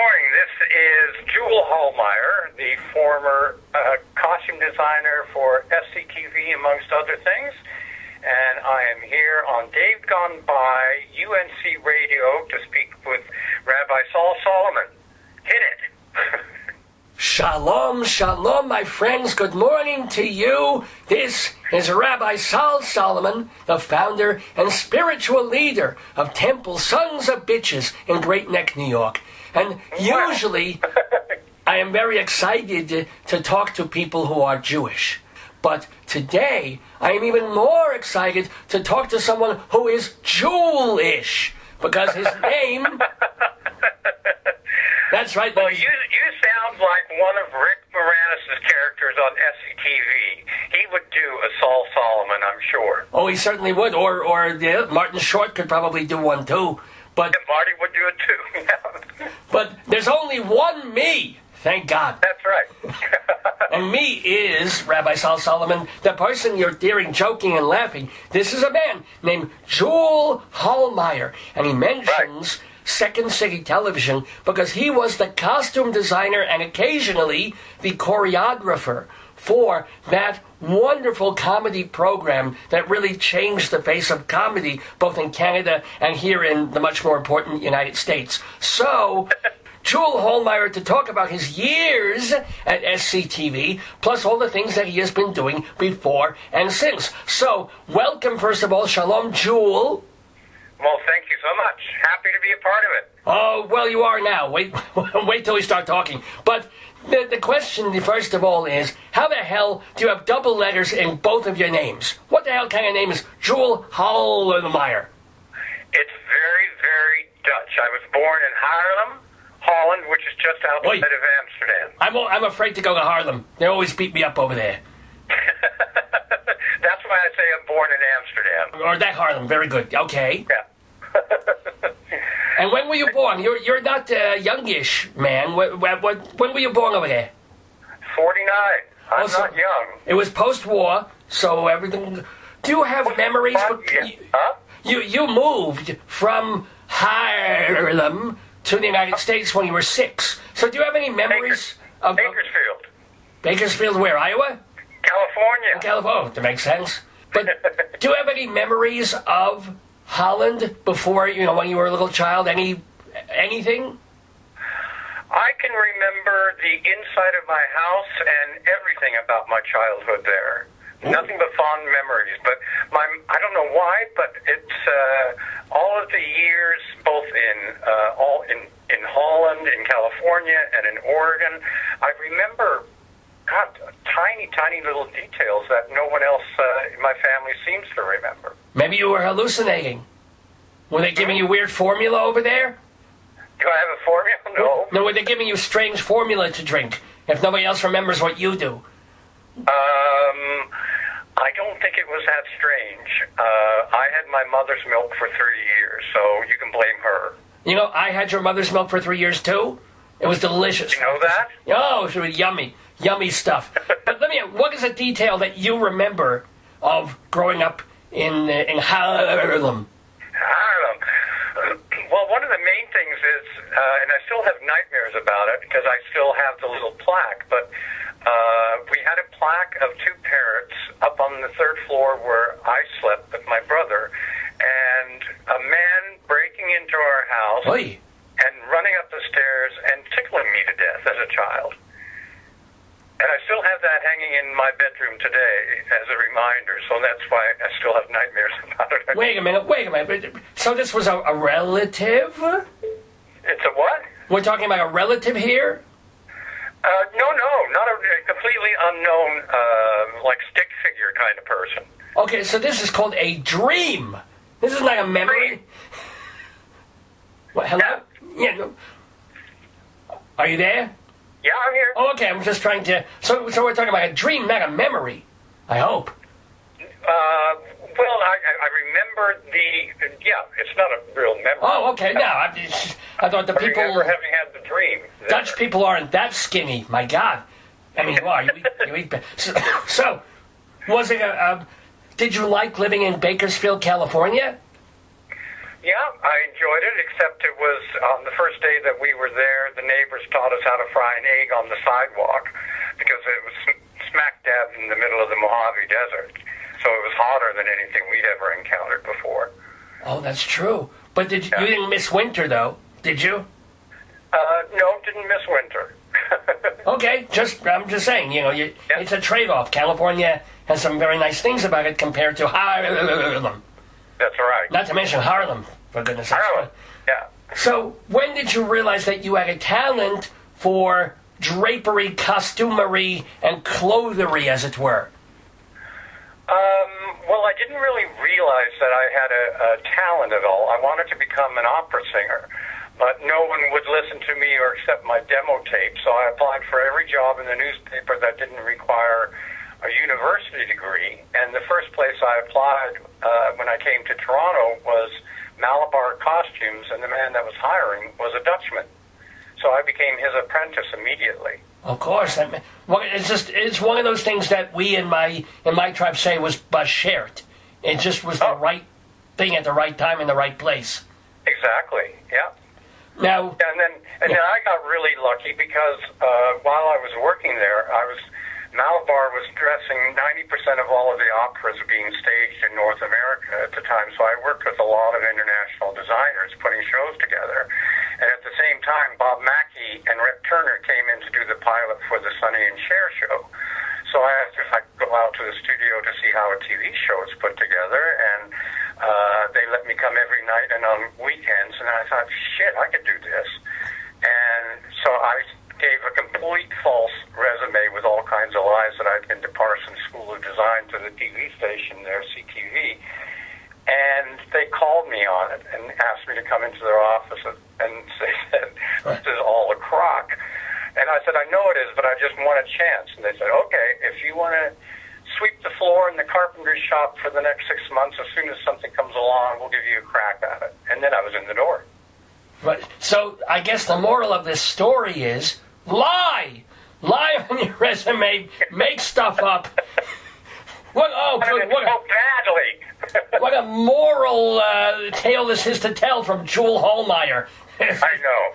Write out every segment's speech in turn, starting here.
morning. This is Juul Haalmeyer, the former costume designer for SCTV, amongst other things. And I am here on Dave Gone By UNC Radio to speak with Rabbi Sol Solomon. Hit it. Shalom, shalom, my friends. Good morning to you. This is Rabbi Sol Solomon, the founder and spiritual leader of Temple Sons of Bitches in Great Neck, New York. And usually, I am very excited to talk to people who are Jewish. But today, I am even more excited to talk to someone who is Juul-ish, because his name... That's right. Well, you sound like one of Rick Moranis' characters on SCTV. He would do a Sol Solomon, I'm sure. Oh, he certainly would. Or Martin Short could probably do one, too. But Marty would do it, too. But there's only one me, thank God. That's right. And me is, Rabbi Sol Solomon, the person you're hearing joking and laughing. This is a man named Juul Haalmeyer, and he mentions... Right. Second City Television because he was the costume designer and occasionally the choreographer for that wonderful comedy program that really changed the face of comedy both in Canada and here in the much more important United States. So, Juul Haalmeyer to talk about his years at SCTV, plus all the things that he has been doing before and since. So, welcome first of all, Shalom Juul. Well, thank you so much. Happy to be a part of it. Oh, well, you are now. Wait till we start talking. But the question, first of all, is, how the hell do you have double letters in both of your names? What the hell kind of name is Juul Haalmeyer? It's very, very Dutch. I was born in Hallm, Holland, which is just outside of Amsterdam. I'm afraid to go to Hallm. They always beat me up over there. That's why I say I'm born in Amsterdam. Or that Hallm. Very good. Okay. Yeah. And when were you born? You're not a youngish man. When were you born over there? 49. I'm not young. It was post-war, so everything... Do you have memories? Huh? You moved from Hallm to the United States when you were 6. So do you have any memories of... Bakersfield. Bakersfield where? Iowa? California. California. Oh, that makes sense. But do you have any memories of Holland before, when you were a little child? Anything? I can remember the inside of my house and everything about my childhood there. Ooh. Nothing but fond memories. But I don't know why, but it's all of the years, both in Holland, in California, and in Oregon. I remember, tiny little details that no one else in my family seems to remember. Maybe you were hallucinating. Were they giving you weird formula over there? Do I have a formula? No. No, were they giving you strange formula to drink if nobody else remembers what you do? I don't think it was that strange. I had my mother's milk for 30 years, so you can blame her. I had your mother's milk for 3 years, too. It was delicious. You know that? Oh, it was yummy. Yummy stuff. But what is a detail that you remember of growing up in Hallm? Hallm. Well, one of the main things is, and I still have nightmares about it because I still have the little plaque, but we had a plaque of 2 parrots up on the 3rd floor where I slept with my brother, and a man breaking into our house and running up the stairs and tickling me to death as a child. And I still have that hanging in my bedroom today as a reminder, so that's why I still have nightmares about it. Wait a minute. So this was a relative? It's a what? We're talking about a relative here? No, not a completely unknown, like stick figure kind of person. Okay, so this is called a dream. This is not a memory. Dream. What, hello? Yeah. Are you there? Yeah, I'm here. Oh, okay, I'm just trying to... So we're talking about a dream, not a memory. I hope. Well, I remember it's not a real memory. Oh, okay, no, I thought the people... I remember having had the dream. Dutch people aren't that skinny, my God. I mean, you are. You eat so, was it did you like living in Bakersfield, California? Yeah, I enjoyed it, except it was on the first day that we were there, the neighbors taught us how to fry an egg on the sidewalk because it was smack dab in the middle of the Mojave Desert. So it was hotter than anything we'd ever encountered before. Oh, that's true. But you didn't miss winter, though, did you? No, didn't miss winter. Okay, I'm just saying, it's a trade-off. California has some very nice things about it compared to Harlem. That's right. Not to mention Harlem, for goodness sakes. Harlem, yeah. So, when did you realize that you had a talent for drapery, costumery, and clothery, as it were? Well, I didn't really realize that I had a talent at all. I wanted to become an opera singer, but no one would listen to me or accept my demo tape, so I applied for every job in the newspaper that didn't require a university degree, and the first place I applied when I came to Toronto was Malabar Costumes, and the man that was hiring was a Dutchman. So I became his apprentice immediately. Of course. It's one of those things that we in my tribe say was bashert. It just was the right thing at the right time in the right place. Exactly, yeah. Now, and then I got really lucky because while I was working there, Malabar was dressing 90% of all of the operas being staged in North America at the time, so I worked with a lot of international designers putting shows together. And at the same time, Bob Mackie and Rhett Turner came in to do the pilot for the Sonny and Cher show. So I asked if I could go out to the studio to see how a TV show is put together, and they let me come every night and on weekends, and I thought, shit, I could do this. And so I gave a complete false resume with all kinds of lies that I'd been to Parsons School of Design to the TV station there, CTV, and they called me on it and asked me to come into their office, and they said, this is all a crock. And I said, I know it is, but I just want a chance. And they said, okay, if you want to sweep the floor in the carpentry shop for the next 6 months, as soon as something comes along, we'll give you a crack at it. And then I was in the door. Right. So I guess the moral of this story is lie on your resume, make stuff up. What a moral tale this is to tell from Juul Haalmeyer. I know.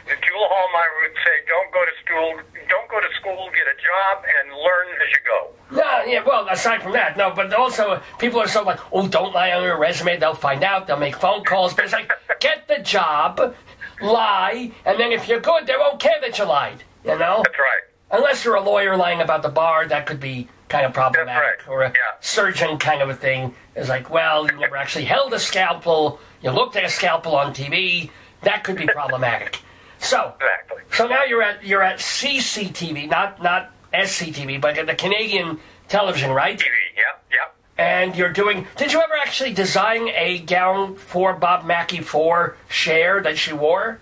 Juul Haalmeyer would say, don't go to school, get a job, and learn as you go. No, yeah, well, aside from that, no, but also people are so like, oh, don't lie on your resume, they'll find out, they'll make phone calls, but it's like, get the job, lie, and then if you're good, they won't care that you lied, you know? That's right. Unless you're a lawyer lying about the bar, that could be kind of problematic. That's right. Or a surgeon kind of a thing. It's like, well, you never actually held a scalpel, you looked at a scalpel on TV, that could be problematic. So, exactly. So now you're at CCTV, not SCTV, but at the Canadian television, right? TV, yep. And you're doing... Did you ever actually design a gown for Bob Mackie for Cher that she wore?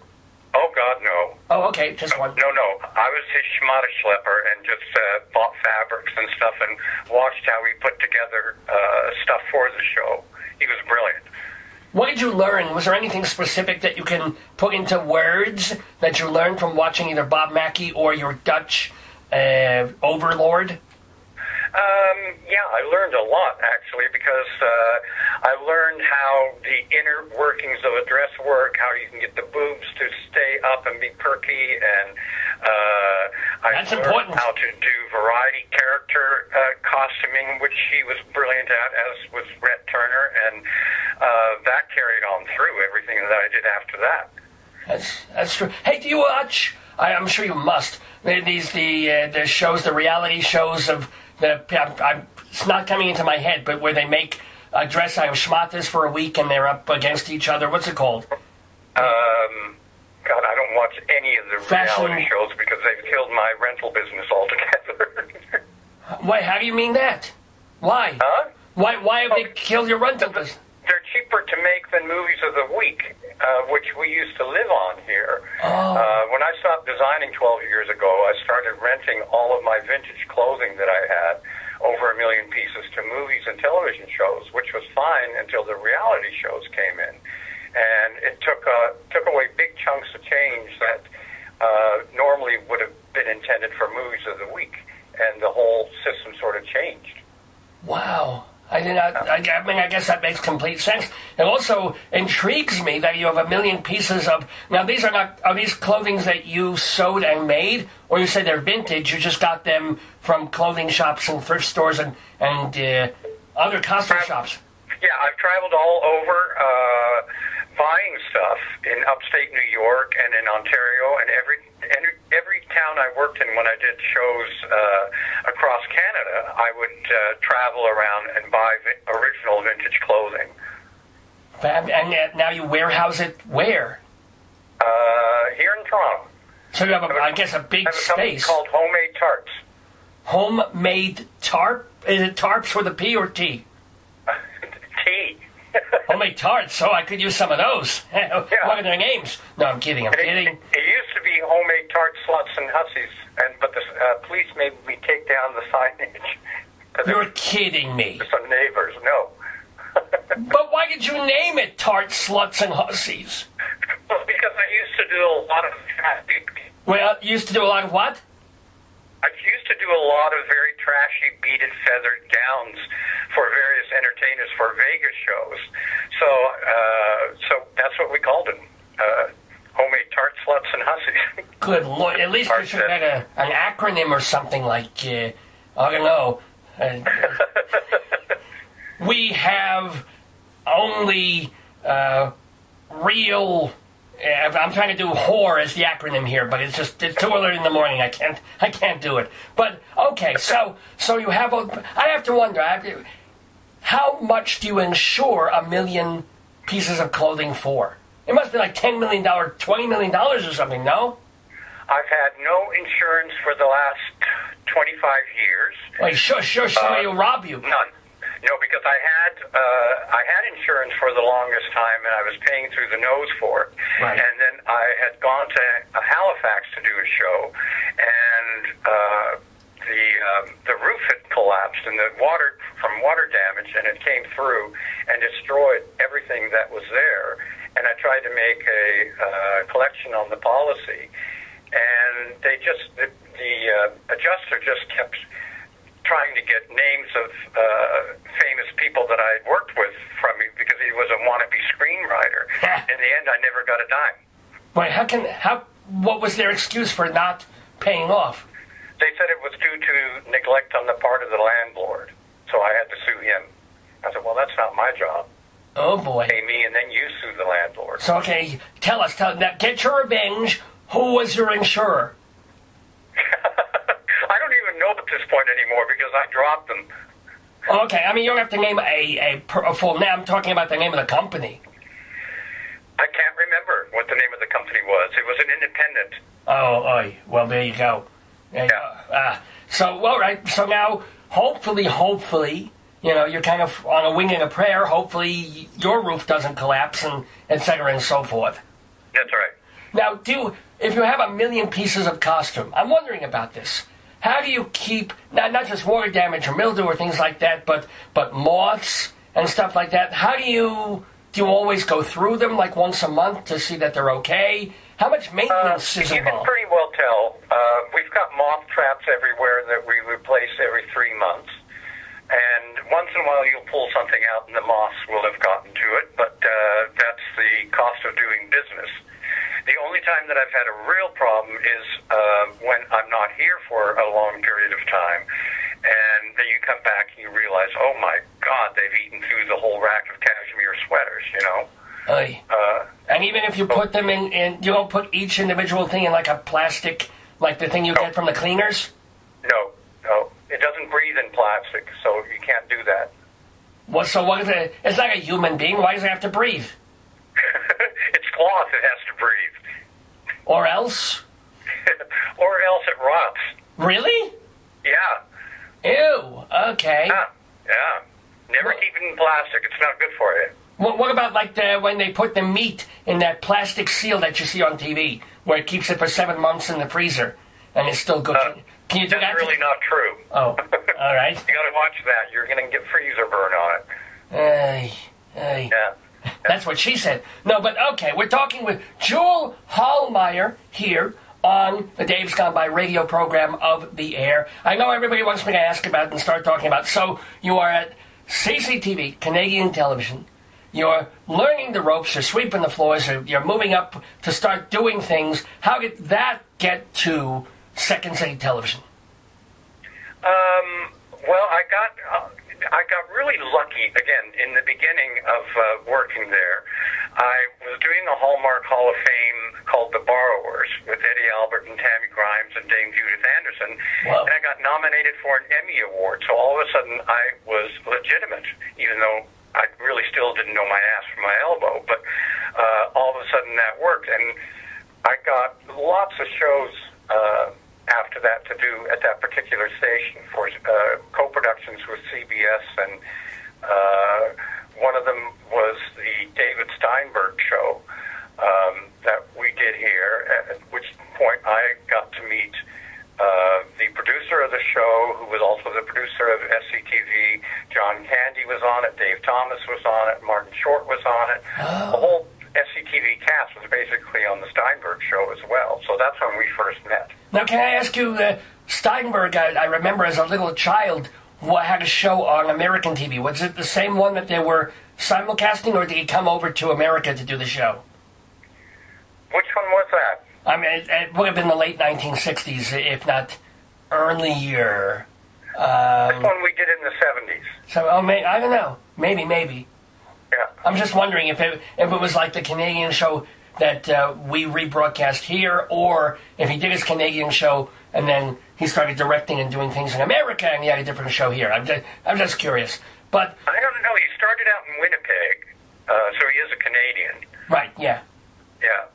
Oh, God, no. Oh, okay, just one. No. I was his schmata schlepper and just bought fabrics and stuff and watched how he put together stuff for the show. He was brilliant. What did you learn? Was there anything specific that you can put into words that you learned from watching either Bob Mackie or your Dutch overlord? Yeah, I learned a lot, actually, because I learned how the inner workings of a dress work, how you can get the boobs to stay up and be perky, and I learned how to do variety character costuming, which he was brilliant at, as was Rhett Turner, and that carried on through everything that I did after that. That's true. Hey, do you watch? I'm sure you must. The shows, the reality shows of it's not coming into my head, but where they make a dress out of schmatas for a week and they're up against each other. What's it called? God, I don't watch any of the reality shows because they've killed my rental business altogether. Wait, how do you mean that? Why? Huh? Why have they killed your rental business? They're cheaper to make than movies of the week, which we used to live on here. Oh. When I stopped designing 12 years ago, I started renting all of my vintage clothing that I had, over 1 million pieces, to movies and television shows, which was fine until the reality shows came in. And it took away big chunks of change that normally would have been intended for movies of the week, and the whole system sort of changed. Wow. I did not. I mean, I guess that makes complete sense. It also intrigues me that you have 1 million pieces of... Now, these are these clothing that you sewed and made? Or you say they're vintage, you just got them from clothing shops and thrift stores and other costume shops? Yeah, I've traveled all over buying stuff in upstate New York and in Ontario, and every town I worked in when I did shows across Canada, I would travel around and buy original vintage clothing. And now you warehouse it where? Here in Toronto. So you have, I guess, a big space. Called Homemade Tarps. Homemade tarp? Is it tarps with a P or T? T. Homemade tarts, so I could use some of those. Yeah. What are their names? No, I'm kidding. It used to be Homemade Tarts, Sluts, and Hussies, but the police made me take down the signage. You're kidding me. Some neighbors, no. But why did you name it Tarts, Sluts, and Hussies? Well, because I used to do a lot of trashy... Well, you used to do a lot of what? I used to do a lot of very trashy, beaded, feathered gowns for various entertainers for Vegas shows. So that's what we called them. Homemade Tarts, Sluts, and Hussies. Good Lord. At least you should have an acronym or something like, I don't know. We have only real... I'm trying to do whore as the acronym here, but it's too early in the morning. I can't do it. But okay, so you have I have to wonder, how much do you insure 1 million pieces of clothing for? It must be like $10 million, $20 million or something, no? I've had no insurance for the last 25 years. Wait, sure, somebody will rob you. None. No, because I had insurance for the longest time, and I was paying through the nose for it. Right. And then I had gone to Halifax to do a show, and the roof had collapsed, and the water damage, and it came through and destroyed everything that was there. And I tried to make a collection on the policy, and the adjuster just kept trying to get names of famous people that I had worked with from me because he was a wannabe screenwriter. In the end, I never got a dime. Wait, what was their excuse for not paying off? They said it was due to neglect on the part of the landlord, so I had to sue him. I said, well, that's not my job. Oh, boy. Pay me, and then you sue the landlord. So, okay, tell us, now, get your revenge. Who was your insurer? I don't even know at this point anymore because I dropped them. Okay, I mean, you don't have to name a full name. I'm talking about the name of the company. I can't remember what the name of the company was. It was an independent. Oh, well, there you go. So, all right, so now, hopefully, you know, you're kind of on a wing and a prayer. Hopefully your roof doesn't collapse, and et cetera and so forth. That's right. Now, if you have 1 million pieces of costume, I'm wondering about this. How do you keep, not just water damage or mildew or things like that, but moths and stuff like that? How do you always go through them like once a month to see that they're okay? How much maintenance is involved? You can pretty well tell. We've got moth traps everywhere that we replace every 3 months. And once in a while you'll pull something out and the moths will have gotten to it, but that's the cost of doing business. The only time that I've had a real problem is when I'm not here for a long period of time. And then you come back and you realize, oh my God, they've eaten through the whole rack of cashmere sweaters, you know. And even if you put them in, you don't put each individual thing in like a plastic, like the thing you get from the cleaners? No. It doesn't breathe in plastic, so you can't do that. Well, so what if it's like a human being? Why does it have to breathe? It's cloth, it has to breathe. Or else? Or else it rots. Really? Yeah. Ew, okay. Yeah. Never keep it in plastic. It's not good for you. What about like when they put the meat in that plastic seal that you see on TV, where it keeps it for 7 months in the freezer, and it's still good? Can you do that? That's really not true. Oh, all right. You got to watch that. You're going to get freezer burn on it. Yeah. That's what she said. No, but okay, we're talking with Juul Haalmeyer here on the Dave's Gone By radio program of the air. I know everybody wants me to ask about it and start talking about it. So you are at CCTV, Canadian television. You're learning the ropes, you're sweeping the floors, you're moving up to start doing things. How did that get to Second City Television? Well, I got really lucky, again, in the beginning of working there. I was doing a Hallmark Hall of Fame called The Borrowers with Eddie Albert and Tammy Grimes and Dame Judith Anderson. Wow. And I got nominated for an Emmy Award. So all of a sudden I was legitimate, even though I really still didn't know my ass from my elbow. But all of a sudden that worked. And I got lots of shows after that to do at that particular station for co-productions with CBS, and one of them was the David Steinberg show that we did here, at which point I got to meet the producer of the show, who was also the producer of SCTV. John Candy was on it, Dave Thomas was on it, Martin Short was on it. The whole SCTV cast was basically on the Steinberg show as well, so that's when we first met. Now, can I ask you, Steinberg, I remember as a little child, had a show on American TV. Was it the same one that they were simulcasting, or did he come over to America to do the show? Which one was that? I mean, it would have been the late 1960s, if not earlier. This one we did in the 70s. So, I don't know. Maybe. Yeah. I'm just wondering if it was like the Canadian show that we rebroadcast here, or if he did his Canadian show and then he started directing and doing things in America and he had a different show here. I'm just curious. But I don't know. He started out in Winnipeg, so he is a Canadian. Right, yeah. Yeah.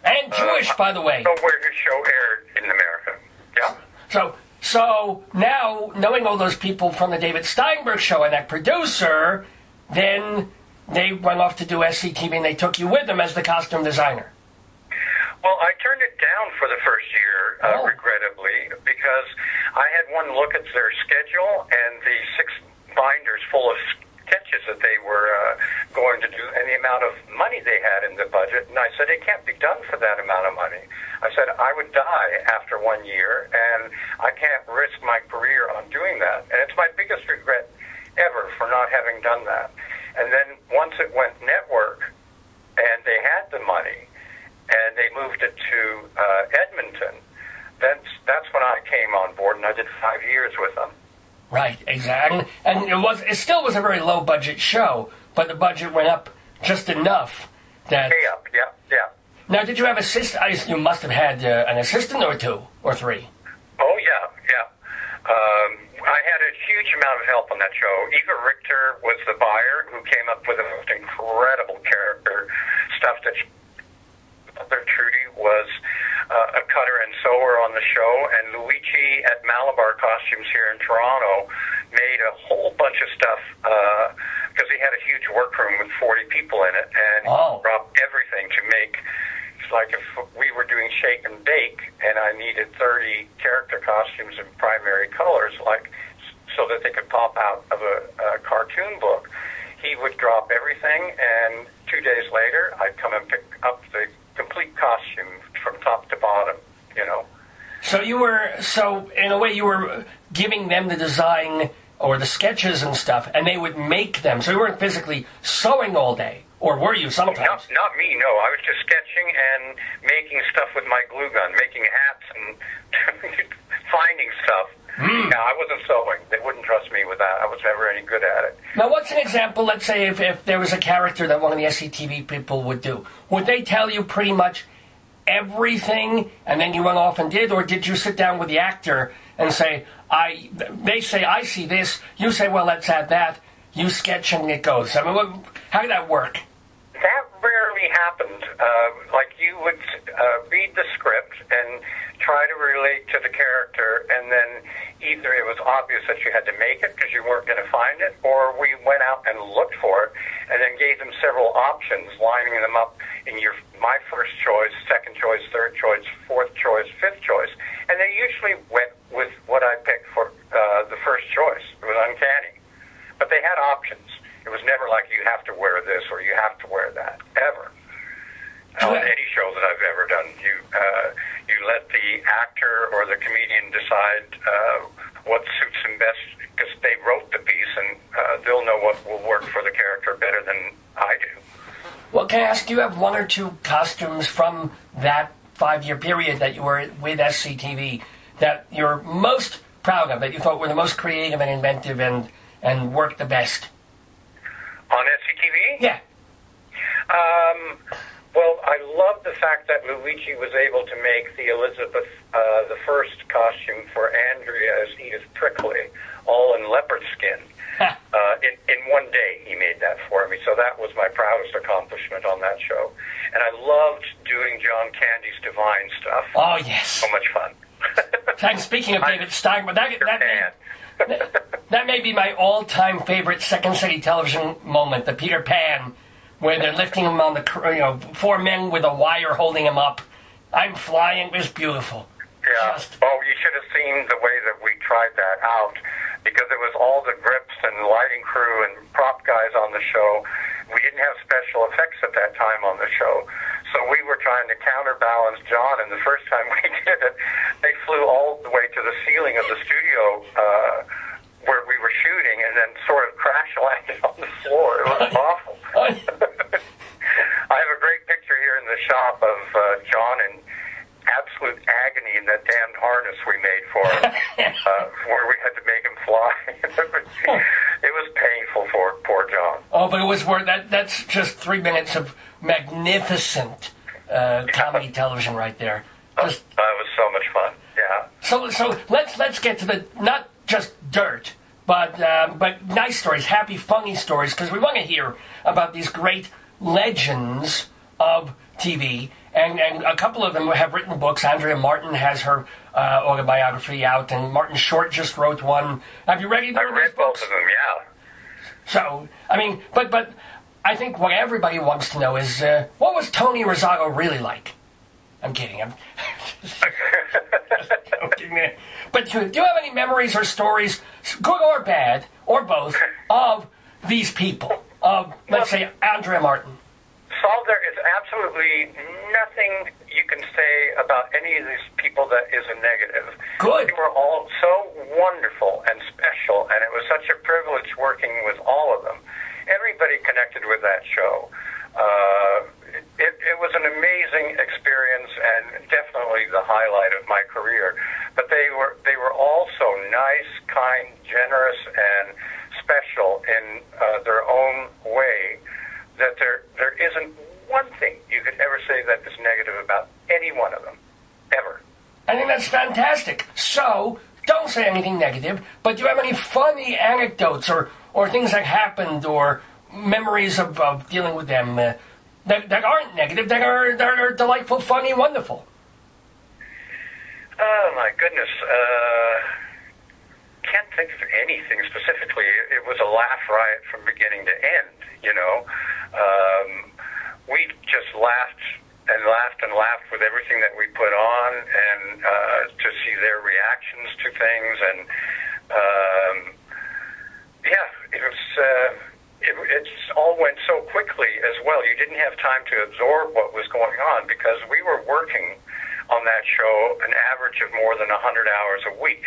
And Jewish, by the way. So where his show aired in America. Yeah. So now, knowing all those people from the David Steinberg show and that producer, then they went off to do SCTV and they took you with them as the costume designer. Well, I turned it down for the first year, regrettably, because I had one look at their schedule and the 6 binders full of sketches that they were going to do and the amount of money they had in the budget. And I said, it can't be done for that amount of money. I said, I would die after 1 year, and I can't risk my career on doing that. And it's my biggest regret ever for not having done that. And then once it went network, and they had the money, and they moved it to Edmonton, that's when I came on board, and I did 5 years with them. Right, exactly. And it still was a very low budget show, but the budget went up just enough that. Yeah. Now, did you have assistant? You must have had an assistant or 2 or 3. Oh yeah. I had a huge amount of help on that show. Eva Richter was the buyer who came up with the most incredible character stuff. Mother Trudy was a cutter and sewer on the show, and Luigi at Malabar Costumes here in Toronto made a whole bunch of stuff because he had a huge workroom with 40 people in it, and he dropped everything to make. It's like if we were doing shake and bake, and I needed 30 character costumes in primary colors, like so that they could pop out of a cartoon book. He would drop everything, and 2 days later, I'd come and pick up the complete costume from top to bottom, you know. So in a way you were giving them the design or the sketches and stuff, and they would make them. So you weren't physically sewing all day, or were you sometimes? Not me, no. I was just sketching and making stuff with my glue gun, making hats and finding stuff. Yeah, I wasn't sewing. They wouldn't trust me with that. I was never any good at it. Now, what's an example, let's say, if there was a character that one of the SCTV people would do? Would they tell you pretty much everything, and then you went off and did, or did you sit down with the actor and say, they say, I see this, you say, well, let's add that, you sketch and it goes? I mean, how did that work? That rarely happened. Like, you would read the script and try to relate to the character, and then either it was obvious that you had to make it because you weren't going to find it, or we went out and looked for it and then gave them several options, lining them up in my first choice, second choice, third choice, fourth choice, fifth choice, and they usually went with what I picked for the first choice. It was uncanny. But they had options. It was never like you have to wear this or you have to wear that, ever. On any show that I've ever done, you let the actor or the comedian decide what suits them best, because they wrote the piece and they'll know what can I ask, do you have one or two costumes from that 5-year period that you were with SCTV that you're most proud of, that you thought were the most creative and inventive and worked the best? On SCTV? Yeah. Well, I love the fact that Luigi was able to make the Elizabeth the First costume for Andrea as Edith Prickley, all in leopard skin. In one day, he made that for me, so that was my proudest accomplishment on that show. And I loved doing John Candy's Divine stuff. Oh, yes. So much fun. And speaking of David Steinberg, that may be my all-time favorite Second City television moment, the Peter Pan, where they're lifting him on the, 4 men with a wire holding him up. I'm flying. It was beautiful. Yeah. You should have seen the way that we tried that out, because it was all the grips and lighting crew and prop guys on the show. We didn't have special effects at that time on the show, so we were trying to counterbalance John, and the first time we did it, they flew all the way to the ceiling of the studio where we were shooting, and then sort of crash landed on the floor. It was awful. I have a great picture here in the shop of John in absolute agony in that damned harness we made for him, where we had to make him fly. It was painful for poor John. Oh, but it was worth that. That's just 3 minutes of magnificent comedy television right there. It was so much fun. Yeah. So let's get to the not just dirt, but nice stories, happy, funny stories, because we want to hear about these great legends of TV. And a couple of them have written books. Andrea Martin has her autobiography out, and Martin Short just wrote one. Have you read either of those books? Both of them, yeah. So, I mean, but I think what everybody wants to know is, what was Tony Rosato really like? I'm kidding. I'm joking there. But do you have any memories or stories, good or bad, or both, of these people? Of, let's say, Andrea Martin. Saul, there is absolutely nothing you can say about any of these people that is a negative. Good. They were all so wonderful and special, and it was such a privilege working with all of them. Everybody connected with that show. It was an amazing experience and definitely the highlight of my career. But they were all so nice, kind, generous, and special in their own way, that there isn't one thing you could ever say that is negative about any one of them, ever. I think that's fantastic. So, don't say anything negative, but do you have any funny anecdotes or things that happened or memories of dealing with them that aren't negative, that are delightful, funny, wonderful? Oh, my goodness. Can't think of anything specifically. It was a laugh riot from beginning to end, you know. We just laughed and laughed with everything that we put on, and to see their reactions to things, and it all went so quickly as well. You didn't have time to absorb what was going on, because we were working on that show an average of more than 100 hours a week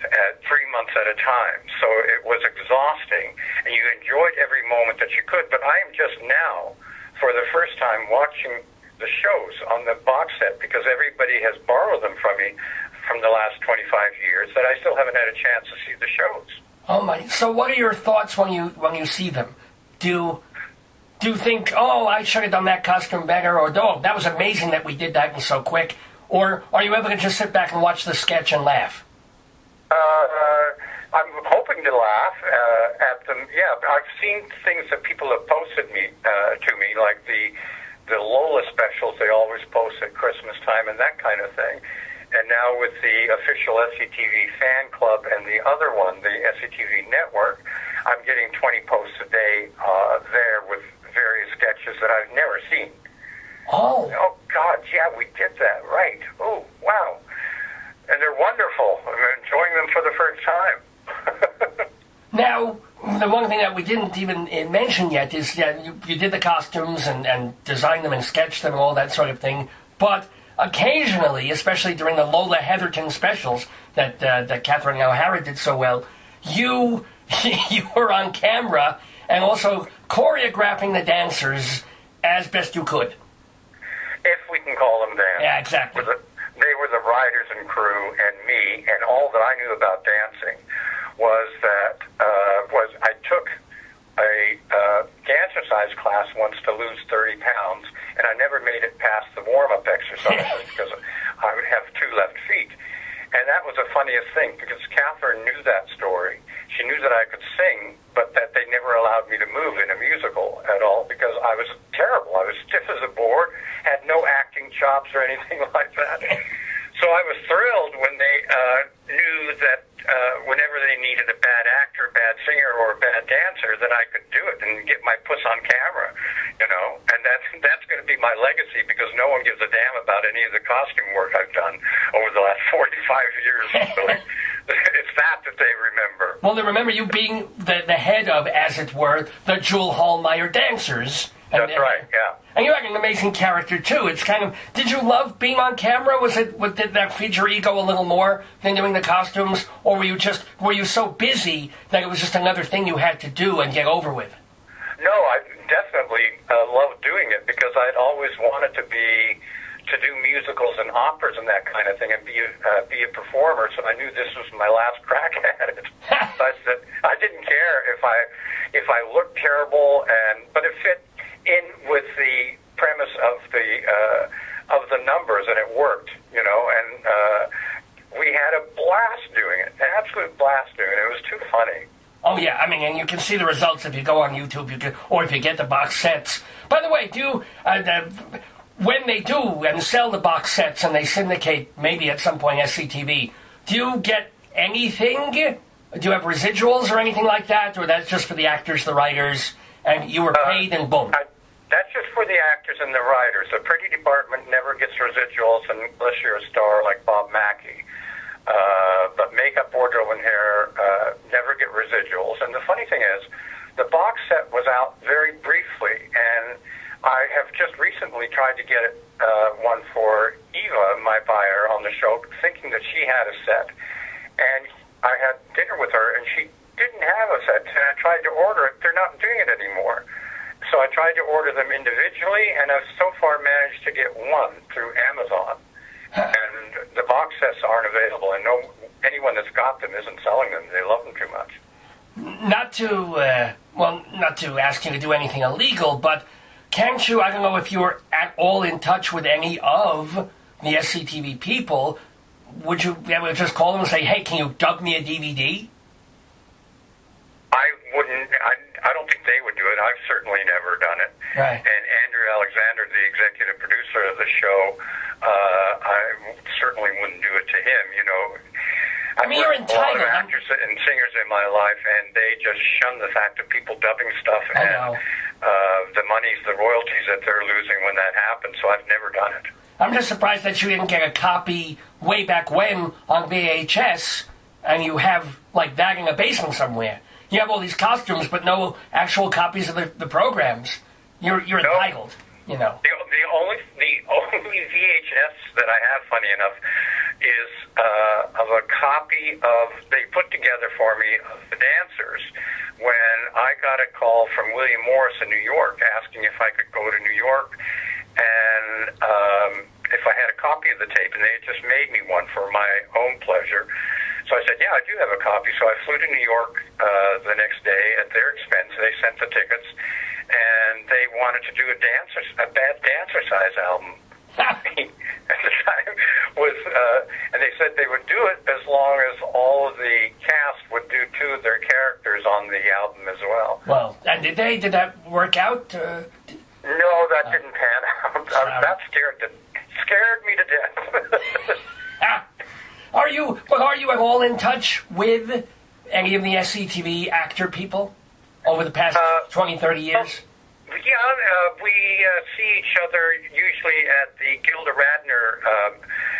at 3 months at a time. So it was exhausting, and you enjoyed every moment that you could. But I am just now, for the first time, watching the shows on the box set, because everybody has borrowed them from me from the last 25 years, that I still haven't had a chance to see the shows. Oh my! So what are your thoughts when you see them? Do you think, oh, I should have done that costume better, or oh, that was amazing that we did that and so quick? Or are you able to just sit back and watch the sketch and laugh? I'm hoping to laugh at them. Yeah, I've seen things that people have posted to me, like the Lola specials they always post at Christmas time and that kind of thing. And now with the official SCTV fan club and the other one, the SCTV network, I'm getting 20 posts a day there with various sketches that I've never seen. Oh, God, yeah, we did that, right. Oh, wow. And they're wonderful. I'm enjoying them for the first time. Now, the one thing that we didn't even mention yet is that you did the costumes and designed them and sketched them and all that sort of thing, but occasionally, especially during the Lola Heatherton specials that Catherine O'Hara did so well, you were on camera and also choreographing the dancers as best you could. If we can call them that. Yeah, exactly. They were the writers and crew and me, and all that I knew about dancing was that I took a exercise class once to lose 30 pounds, and I never made it past the warm-up exercises because I would have 2 left feet. And that was the funniest thing, because Catherine knew that story. She knew that I could sing, but that they never allowed me to move in a musical at all because I was terrible. I was stiff as a board, had no acting chops or anything like that. So I was thrilled when they knew that whenever they needed a bad actor, bad singer, or a bad dancer, that I could do it and get my puss on camera, you know. And that's going to be my legacy, because no one gives a damn about any of the costume work I've done over the last 45 years. So it's that they remember. Well, they remember you being the head of, as it were, the Juul Haalmeyer dancers. That's right, yeah. And you had an amazing character, too. It's kind of... Did you love being on camera? Did that feed your ego a little more than doing the costumes? Or were you so busy that it was just another thing you had to do and get over with? No, I definitely loved doing it, because I'd always wanted to do musicals and operas and that kind of thing, and be a performer, so I knew this was my last crack at it. So I said, I didn't care if I looked terrible, but it fit in with the premise of the numbers, and it worked, you know, and we had a blast doing it, an absolute blast doing it. It was too funny. Oh, yeah, I mean, and you can see the results if you go on YouTube, or if you get the box sets. By the way, when they do and sell the box sets and they syndicate, maybe at some point SCTV, do you get anything? Do you have residuals or anything like that, or that's just for the actors, the writers, and you were paid and boom? That's just for the actors and the writers. The pretty department never gets residuals unless you're a star like Bob Mackie. But makeup, wardrobe, and hair never get residuals. And the funny thing is, the box set was out very briefly, and I have just recently tried to get one for Eva, my buyer, on the show, thinking that she had a set. And I had dinner with her, and she didn't have a set. And I tried to order it. They're not doing it anymore. So I tried to order them individually, and I've so far managed to get one through Amazon. And the box sets aren't available, and anyone that's got them isn't selling them. They love them too much. Not to ask you to do anything illegal, but can't you, I don't know if you were at all in touch with any of the SCTV people, would you be able to just call them and say, hey, can you dub me a DVD? I wouldn't. I don't think they would do it. I've certainly never done it. Right. And Andrew Alexander, the executive producer of the show, I certainly wouldn't do it to him. You know, I mean, you're entitled. A lot of actors and singers in my life, and they just shun the fact of people dubbing stuff and the monies, the royalties that they're losing when that happens. So I've never done it. I'm just surprised that you didn't get a copy way back when on VHS, and you have like that in a basement somewhere. You have all these costumes, but no actual copies of the programs. You're entitled, you know. The only VHS that I have, funny enough, is of a copy of, they put together for me, of the dancers when I got a call from William Morris in New York asking if I could go to New York and if I had a copy of the tape, and they had just made me one for my own pleasure. So I said, yeah, I do have a copy. So I flew to New York the next day at their expense. They sent the tickets, and they wanted to do a bad dancer-size album. At the time was, and they said they would do it as long as all of the cast would do 2 of their characters on the album as well. Well, and did that work out? No, that didn't pan out. That scared me to death. Are you at all in touch with any of the SCTV actor people over the past 20, 30 years? Yeah, we see each other usually at the Gilda Radner.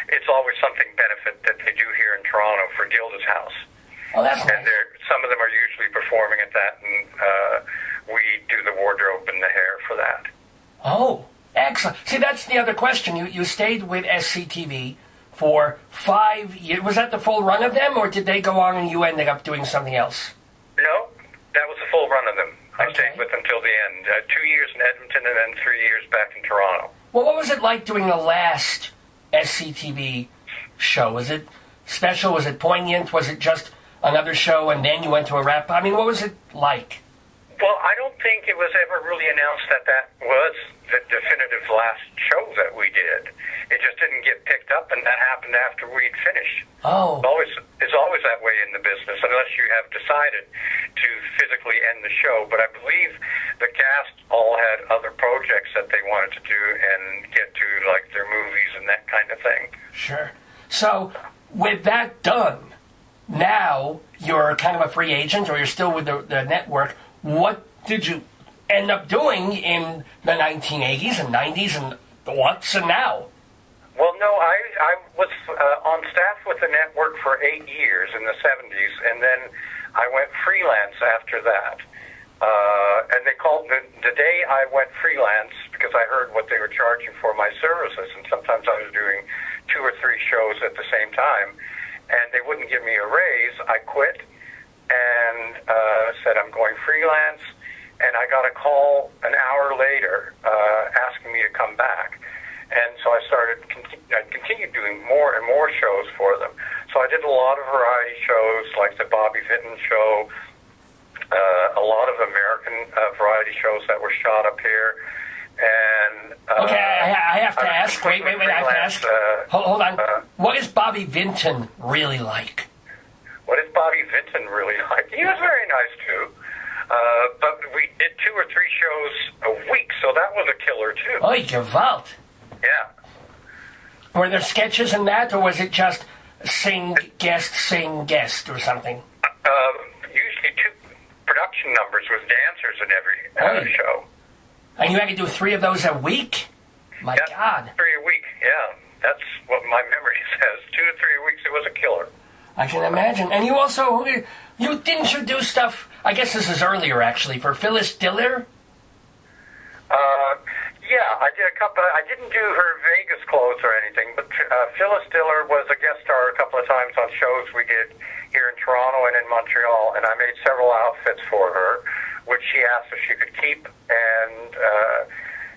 It's always something benefit that they do here in Toronto for Gilda's house. Oh, that's nice. And some of them are usually performing at that, and we do the wardrobe and the hair for that. Oh, excellent. See, that's the other question. You stayed with SCTV for 5 years. Was that the full run of them, or did they go on and you ended up doing something else? No, that was the full run of them. Okay. I stayed with them till the end. 2 years in Edmonton and then 3 years back in Toronto. Well, what was it like doing the last SCTV show? Was it special? Was it poignant? Was it just another show and then you went to a wrap? I mean, what was it like? Well, I don't think it was ever really announced that that was the definitive last show that we did. It just didn't get picked up, and that happened after we'd finished. Oh. It's always that way in the business, unless you have decided to physically end the show. But I believe the cast all had other projects that they wanted to do and get to, like their movies and that kind of thing. Sure. So, with that done, now you're kind of a free agent, or you're still with the network. What did you end up doing in the 1980s and 90s and what's and now? Well, no, I was on staff with the network for 8 years in the 70s, and then I went freelance after that. And they called the day I went freelance, because I heard what they were charging for my services, and sometimes I was doing 2 or 3 shows at the same time, and they wouldn't give me a raise. I quit and said I'm going freelance, and I got a call an hour later asking me to come back. And so I continued doing more and more shows for them. So I did a lot of variety shows, like the Bobby Vinton show, a lot of American variety shows that were shot up here. And okay, I have to ask. Wait, I have to ask. Hold on. What is Bobby Vinton really like? What is Bobby Vinton really like? He was very nice, too. But we did 2 or 3 shows a week, so that was a killer, too. Oh, Gewalt. Yeah. Were there sketches in that, or was it just sing, guest, or something? Usually 2 production numbers with dancers in every show. And you had to do 3 of those a week? My God. 3 a week, yeah. That's what my memory says. 2 to 3 weeks, it was a killer. I can imagine. And you also, you didn't you do stuff, I guess this is earlier actually, for Phyllis Diller? Yeah, I did a couple. I didn't do her Vegas clothes or anything, but Phyllis Diller was a guest star a couple of times on shows we did here in Toronto and in Montreal, and I made several outfits for her, which she asked if she could keep, and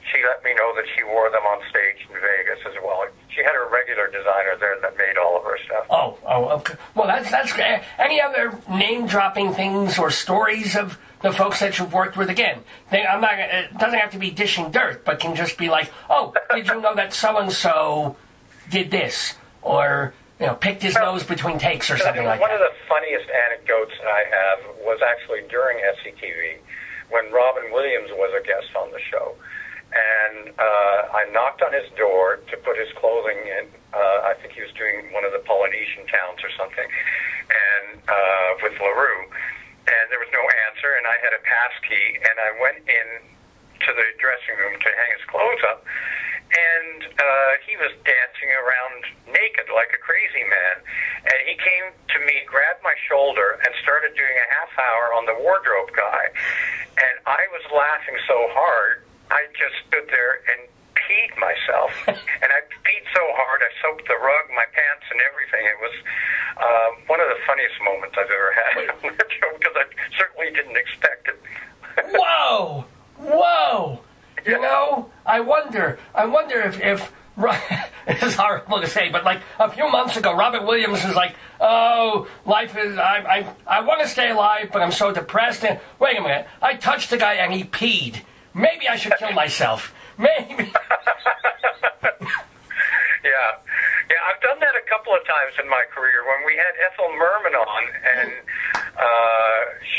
she let me know that she wore them on stage in Vegas as well. She had her regular designer there that made all of her stuff. Oh, okay. Well, that's great. Any other name-dropping things or stories of the folks that you've worked with? Again, it doesn't have to be dishing dirt, but can just be like, oh, did you know that so-and-so did this? Or, picked his nose between takes or something like that. One of the funniest anecdotes I have was actually during SCTV, when Robin Williams was a guest on the show. And I knocked on his door to put his clothing in. I think he was doing one of the Polynesian towns or something, and with LaRue. And there was no answer, and I had a pass key, and I went in to the dressing room to hang his clothes up, and he was dancing around naked like a crazy man. And he came to me, grabbed my shoulder, and started doing a half hour on the wardrobe guy. And I was laughing so hard, I just stood there and peed myself. And I peed so hard, I soaked the rug, my pants, and everything. It was one of the funniest moments I've ever had on that show, because I certainly didn't expect it. Whoa! I wonder if it's horrible to say, but like a few months ago, Robin Williams was like, oh, life is, I want to stay alive, but I'm so depressed. And wait a minute, I touched the guy and he peed. Maybe I should kill myself. Maybe. Yeah, I've done that a couple of times in my career. When we had Ethel Merman on, and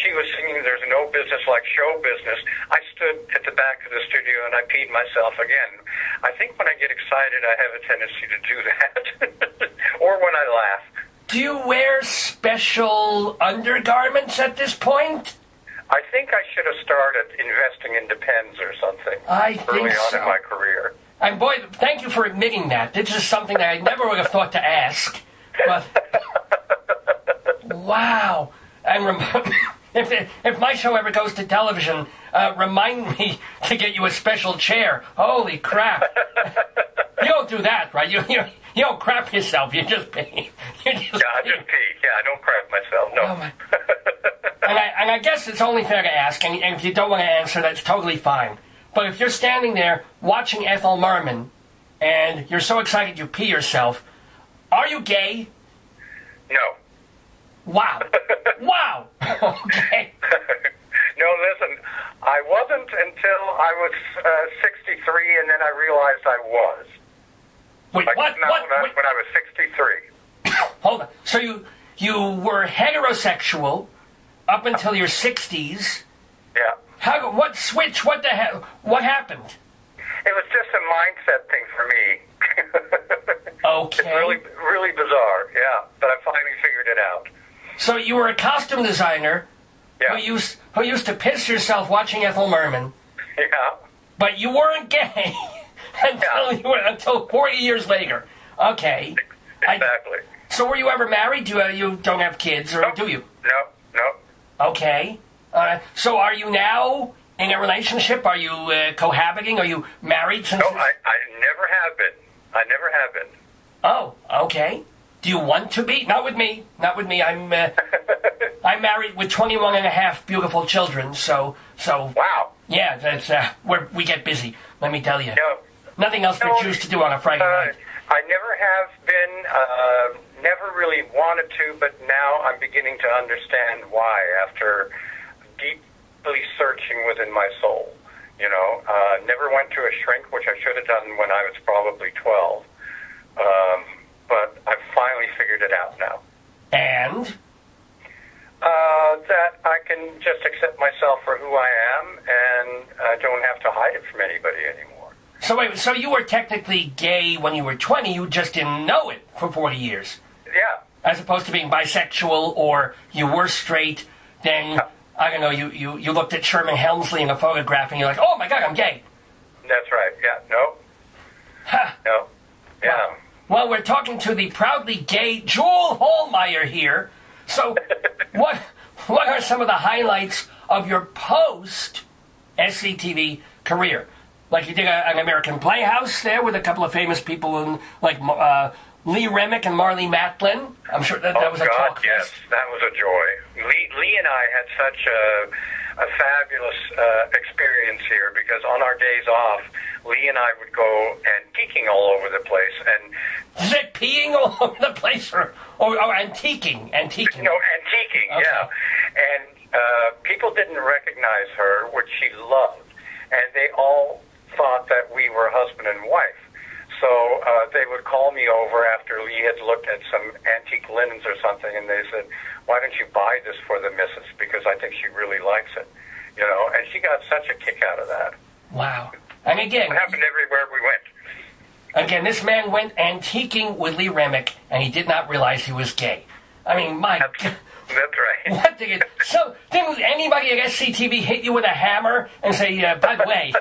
she was singing "There's No Business Like Show Business," I stood at the back of the studio and I peed myself again. I think when I get excited, I have a tendency to do that, or when I laugh. Do you wear special undergarments at this point? I think I should have started investing in Depends or something early on in my career. And boy, thank you for admitting that. This is something that I never would have thought to ask. But wow! And if my show ever goes to television, remind me to get you a special chair. Holy crap! You don't do that, right? You don't crap yourself. You just pee. Yeah, I just pee. Yeah, I don't crap myself. No. Oh my. And I guess it's only fair to ask, and if you don't want to answer, that's totally fine. But if you're standing there watching Ethel Merman, and you're so excited you pee yourself, are you gay? No. Wow. Wow. Okay. No, listen, I wasn't until I was 63, and then I realized I was. Wait, like, what? No, What? when I was 63. Hold on. So you were heterosexual up until your 60s. Yeah. What switch? What the hell? What happened? It was just a mindset thing for me. Okay. It's really bizarre, yeah. But I finally figured it out. So you were a costume designer who used to piss yourself watching Ethel Merman. Yeah. But you weren't gay until 40 years later. Okay. Exactly. So were you ever married? You don't have kids, or do you? No. Okay. So are you now in a relationship? Are you cohabiting? Are you married? No, I never have been. I never have been. Oh, okay. Do you want to be? Not with me. Not with me. I'm married with 21 and a half beautiful children, so... Wow. Yeah, that's, we get busy, let me tell you. No. Nothing else for Jews to do on a Friday night. I never have been, never really wanted to, but now I'm beginning to understand why, after deeply searching within my soul. You know, never went to a shrink, which I should have done when I was probably 12. But I've finally figured it out now. And? That I can just accept myself for who I am, and I don't have to hide it from anybody anymore. So wait, so you were technically gay when you were 20, you just didn't know it for 40 years? Yeah. As opposed to being bisexual, or you were straight, then, I don't know, you looked at Sherman Hemsley in a photograph and you're like, oh my God, I'm gay. That's right, yeah, no. Ha. No, yeah. Well, we're talking to the proudly gay Juul Haalmeyer here. So, what are some of the highlights of your post-SCTV career? Like you did an American Playhouse there with a couple of famous people, in, like Lee Remick and Marlee Matlin. I'm sure that was a talk. Yes, that was a joy. Lee and I had such a fabulous experience here, because on our days off, Lee and I would go antiquing all over the place. And is it peeing all over the place, or antiquing? Antiquing. No, antiquing, okay. Yeah. And people didn't recognize her, which she loved, and they all thought that we were husband and wife. So they would call me over after Lee had looked at some antique linens or something, and they said, why don't you buy this for the missus, because I think she really likes it. You know, and she got such a kick out of that. Wow. And again... It happened everywhere we went. Again, this man went antiquing with Lee Remick, and he did not realize he was gay. I mean, my God. That's right. What did so, didn't anybody at SCTV hit you with a hammer and say, by the way...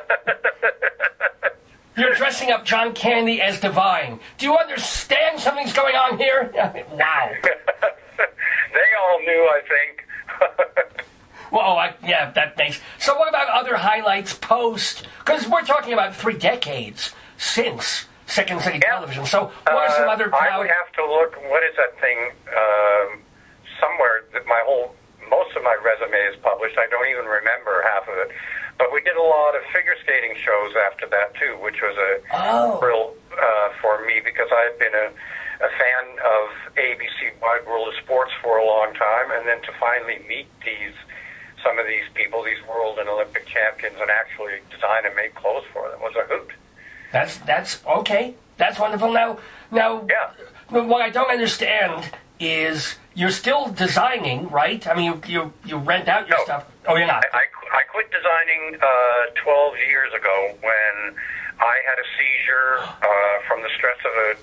You're dressing up John Candy as divine. Do you understand something's going on here? Wow. They all knew, I think. Well, yeah, that makes... So what about other highlights post? Because we're talking about 3 decades since Second City Television. So what are some other... I would have to look... What is that thing? Somewhere that most of my resume is published. I don't even remember half of it. But we did a lot of figure skating shows after that, too, which was a thrill for me, because I had been a fan of ABC Wide World of Sports for a long time, and then to finally meet some of these people, these world and Olympic champions, and actually design and make clothes for them was a hoot. That's okay. That's wonderful. Now, yeah. What I don't understand is you're still designing, right? I mean, you rent out your stuff. Oh, you're not. I quit designing 12 years ago when I had a seizure from the stress of a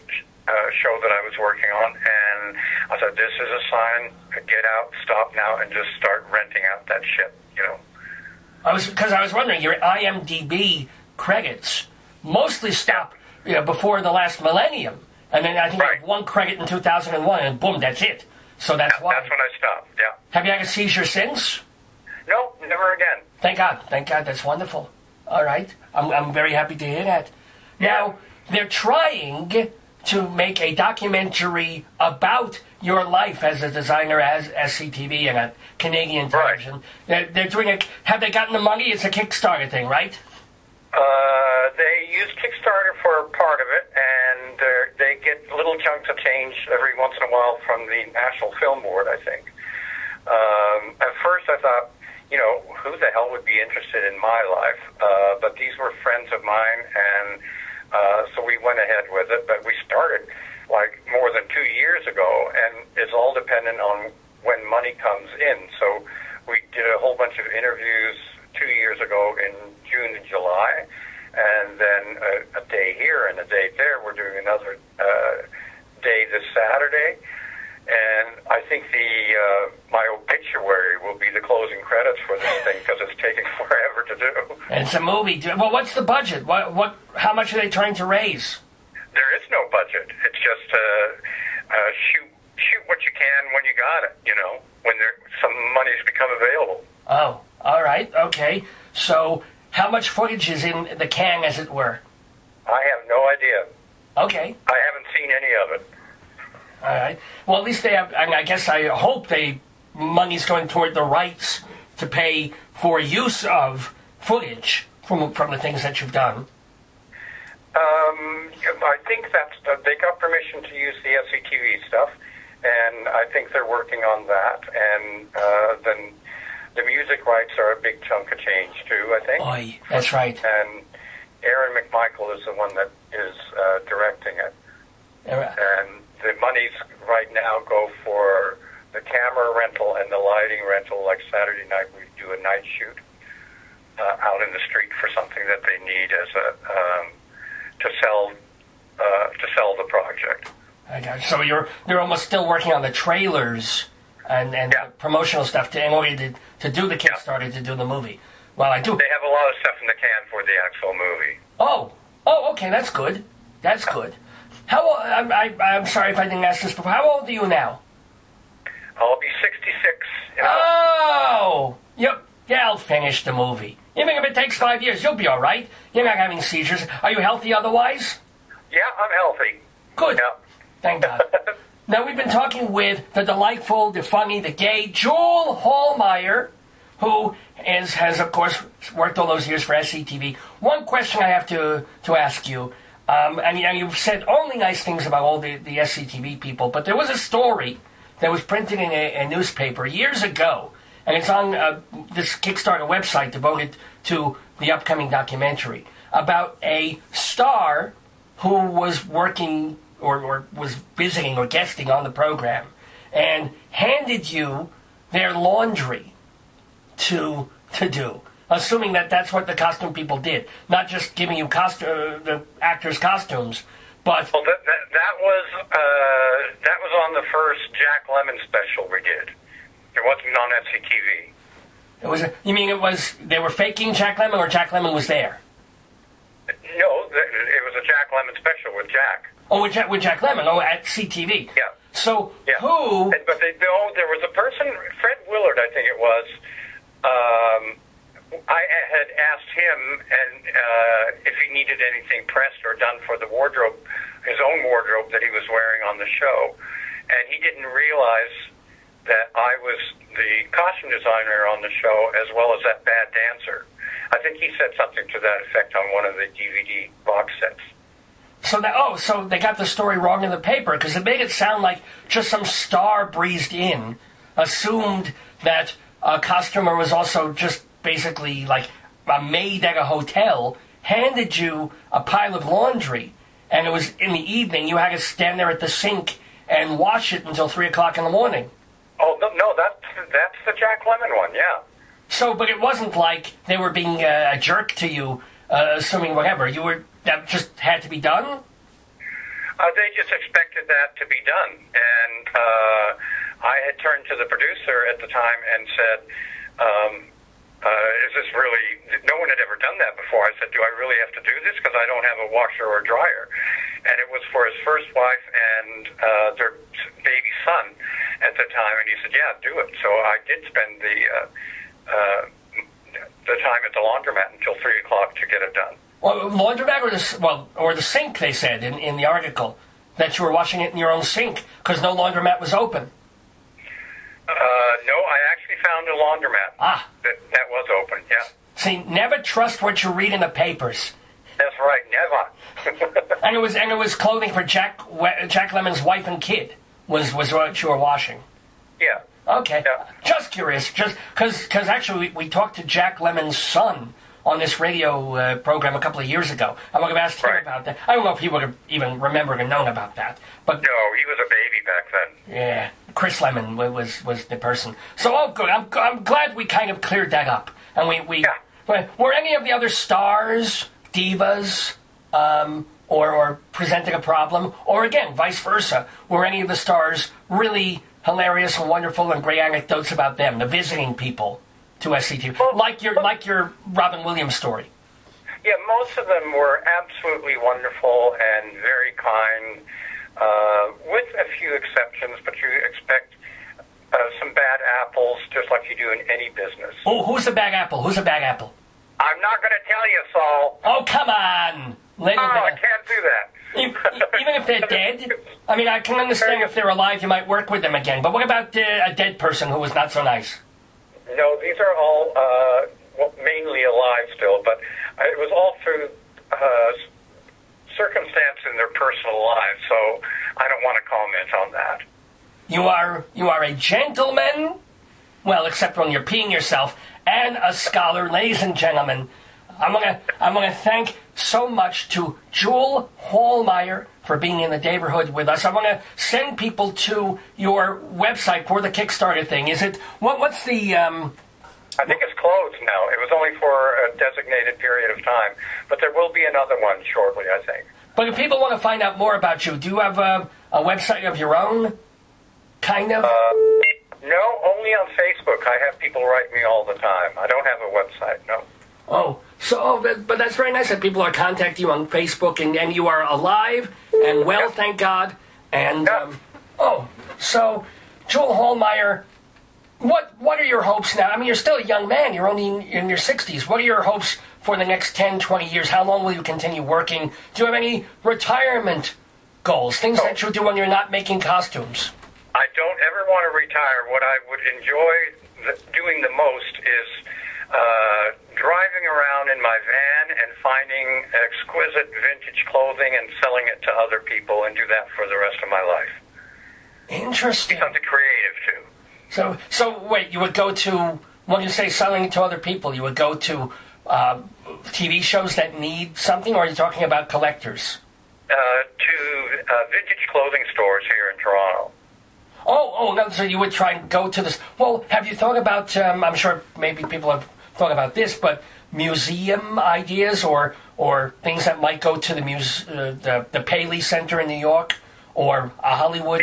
show that I was working on, and I said, this is a sign, get out, stop now, and just start renting out that shit, you know. Because I was wondering, your IMDb credits mostly stop before the last millennium, and then I think you have 1 credit in 2001, and boom, that's it. So that's why. That's when I stopped, yeah. Have you had a seizure since? No, never again. Thank God. Thank God. That's wonderful. All right. I'm very happy to hear that. Now, they're trying to make a documentary about your life as a designer as SCTV and at Canadian television. Right. They're doing it. Have they gotten the money? It's a Kickstarter thing, right? They use Kickstarter for part of it, and they get little chunks of change every once in a while from the National Film Board, I think. At first I thought, who the hell would be interested in my life? But these were friends of mine, and so we went ahead with it. But we started like more than 2 years ago, and it's all dependent on when money comes in. So we did a whole bunch of interviews 2 years ago in June and July, and then a day here and a day there. We're doing another day this Saturday, and I think my obituary will be the closing credits for this thing because it's taking forever to do. It's a movie. Well, what's the budget? How much are they trying to raise? There is no budget. It's just shoot what you can when you got it. When some money's become available. Oh, all right, okay. So, how much footage is in the can, as it were? I have no idea. Okay. I haven't seen any of it. All right. Well, at least they have, and I guess I hope money's going toward the rights to pay for use of footage from the things that you've done. I think they got permission to use the SCTV stuff, and I think they're working on that, and then the music rights are a big chunk of change, too, I think. Oy, that's right. And Aaron McMichael is the one that is directing it. And the monies right now go for the camera rental and the lighting rental. Like Saturday night, we do a night shoot out in the street for something that they need as to sell the project. I got you. So they're almost still working on the trailers and the promotional stuff in order to do the Kickstarter, to do the movie. Well, I do. They have a lot of stuff in the can for the actual movie. Oh, okay, that's good. That's good. How old? I'm sorry if I didn't ask this before. How old are you now? I'll be 66. Oh, yep. Yeah, I'll finish the movie. Even if it takes 5 years, you'll be all right. You're not having seizures. Are you healthy otherwise? Yeah, I'm healthy. Good. Yeah. Thank God. Now, we've been talking with the delightful, the funny, the gay Juul Haalmeyer, who has, of course, worked all those years for SCTV. One question I have to ask you, and you've said only nice things about all the SCTV people, but there was a story that was printed in a newspaper years ago, and it's on this Kickstarter website devoted to the upcoming documentary, about a star who was working or was visiting or guesting on the program and handed you their laundry to do, assuming that that's what the costume people did, not just giving you the actors' costumes, but... Well, that was on the first Jack Lemmon special we did. It wasn't on SCTV. You mean they were faking Jack Lemmon, or Jack Lemmon was there? No, it was a Jack Lemmon special with Jack. Oh, with Jack Lemmon, at CTV. Yeah. So, yeah. Who... But there was a person, Fred Willard, I think it was, I had asked him if he needed anything pressed or done for the wardrobe, his own wardrobe that he was wearing on the show, and he didn't realize that I was the costume designer on the show as well as that bad dancer. I think he said something to that effect on one of the DVD box sets. So they got the story wrong in the paper, because it made it sound like just some star breezed in, assumed that a costumer was also just basically like a maid at a hotel, handed you a pile of laundry, and it was in the evening. You had to stand there at the sink and wash it until 3 o'clock in the morning. Oh, no, that's the Jack Lemmon one, yeah. So, but it wasn't like they were being a jerk to you, assuming whatever. That just had to be done? They just expected that to be done. And I had turned to the producer at the time and said, is this really... No one had ever done that before. I said, do I really have to do this? Because I don't have a washer or dryer. And it was for his first wife and their baby son at the time. And he said, yeah, do it. So I did spend the time at the laundromat until 3 o'clock to get it done. Well, laundromat or the sink, they said in the article. that you were washing it in your own sink because no laundromat was open. No, I actually found a laundromat that was open, yeah. See, never trust what you read in the papers. That's right, never. and it was clothing for Jack Lemon's wife and kid was what you were washing. Yeah. Okay. Yeah. Just curious, just because actually we talked to Jack Lemon's son on this radio program a couple of years ago. I would have asked him about that. I don't know if he would have even remembered or known about that. But no, he was a baby back then. Yeah, Chris Lemon was the person. So, oh, good. I'm glad we kind of cleared that up. And were any of the other stars, divas, or presenting a problem, or again, vice versa, were any of the stars really hilarious and wonderful and great anecdotes about them, the visiting people to SCTV, like your Robin Williams story? Yeah, most of them were absolutely wonderful and very kind, with a few exceptions, but you expect some bad apples, just like you do in any business. Oh, who's the bad apple? Who's the bad apple? I'm not going to tell you, Saul. Oh, come on! I can't do that. Even if they're dead? I mean, I can understand if they're alive, you might work with them again. But what about a dead person who was not so nice? No, these are all mainly alive still, but it was all through circumstance in their personal lives, so I don't want to comment on that. You are a gentleman, well, except when you're peeing yourself, and a scholar, ladies and gentlemen. I'm gonna thank so much to Juul Haalmeyer for being in the neighborhood with us. I want to send people to your website for the Kickstarter thing. Is it what's the? I think it's closed now. It was only for a designated period of time, but there will be another one shortly, I think. But if people want to find out more about you, do you have a website of your own? Kind of. No, only on Facebook. I have people write me all the time. I don't have a website. No. Oh, but that's very nice that people are contacting you on Facebook, and you are alive and well, thank God. And so Juul Haalmeyer, what are your hopes now? I mean, you're still a young man. You're only in your 60s. What are your hopes for the next 10, 20 years? How long will you continue working? Do you have any retirement goals? Things that you do when you're not making costumes? I don't ever want to retire. What I would enjoy doing the most is driving around in my van and finding exquisite vintage clothing and selling it to other people, and do that for the rest of my life. Interesting. Something creative, too. So wait, you would go to, when you say selling it to other people, you would go to TV shows that need something, or are you talking about collectors? To vintage clothing stores here in Toronto. No, so you would try and go to this. Well, have you thought about, I'm sure maybe people have thought about this, but museum ideas or things that might go to the Paley Center in New York or Hollywood?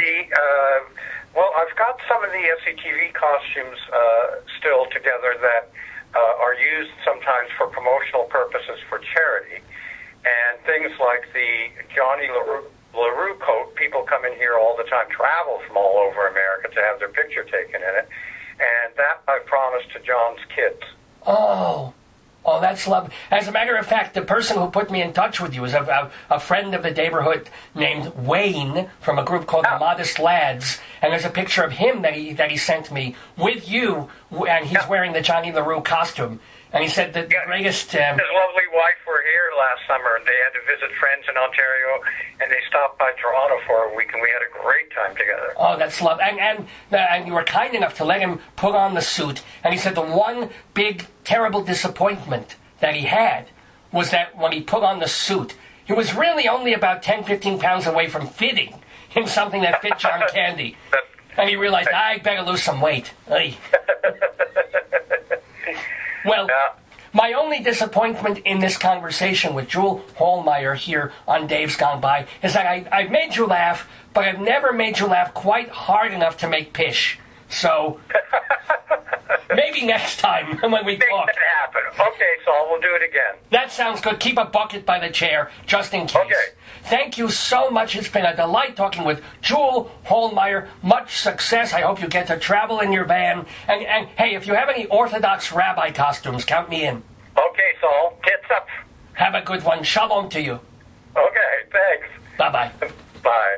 Well, I've got some of the SCTV costumes still together that are used sometimes for promotional purposes for charity. And things like the Johnny LaRue coat, people come in here all the time, travel from all over America to have their picture taken in it. And that I promised to John's kids. Oh, that's lovely. As a matter of fact, the person who put me in touch with you is a friend of the neighborhood named Wayne from a group called the Modest Lads. And there's a picture of him that he sent me with you, and he's wearing the Johnny LaRue costume. And he said that the greatest... His lovely wife were here last summer, and they had to visit friends in Ontario, and they stopped by Toronto for a week, and we had a great time together. Oh, that's lovely. And you were kind enough to let him put on the suit. And he said the one big, terrible disappointment that he had was that when he put on the suit, he was really only about 10, 15 pounds away from fitting in something that fit John Candy. And he realized, I better lose some weight. Well, my only disappointment in this conversation with Juul Haalmeyer here on Dave's Gone By is that I've made you laugh, but I've never made you laugh quite hard enough to make pish. So, maybe next time when we talk. Make that happen. Okay, Saul, we'll do it again. That sounds good. Keep a bucket by the chair, just in case. Okay. Thank you so much. It's been a delight talking with Juul Haalmeyer. Much success. I hope you get to travel in your van. And hey, if you have any Orthodox rabbi costumes, count me in. Okay, Saul. Tits up. Have a good one. Shalom to you. Okay, thanks. Bye-bye. Bye.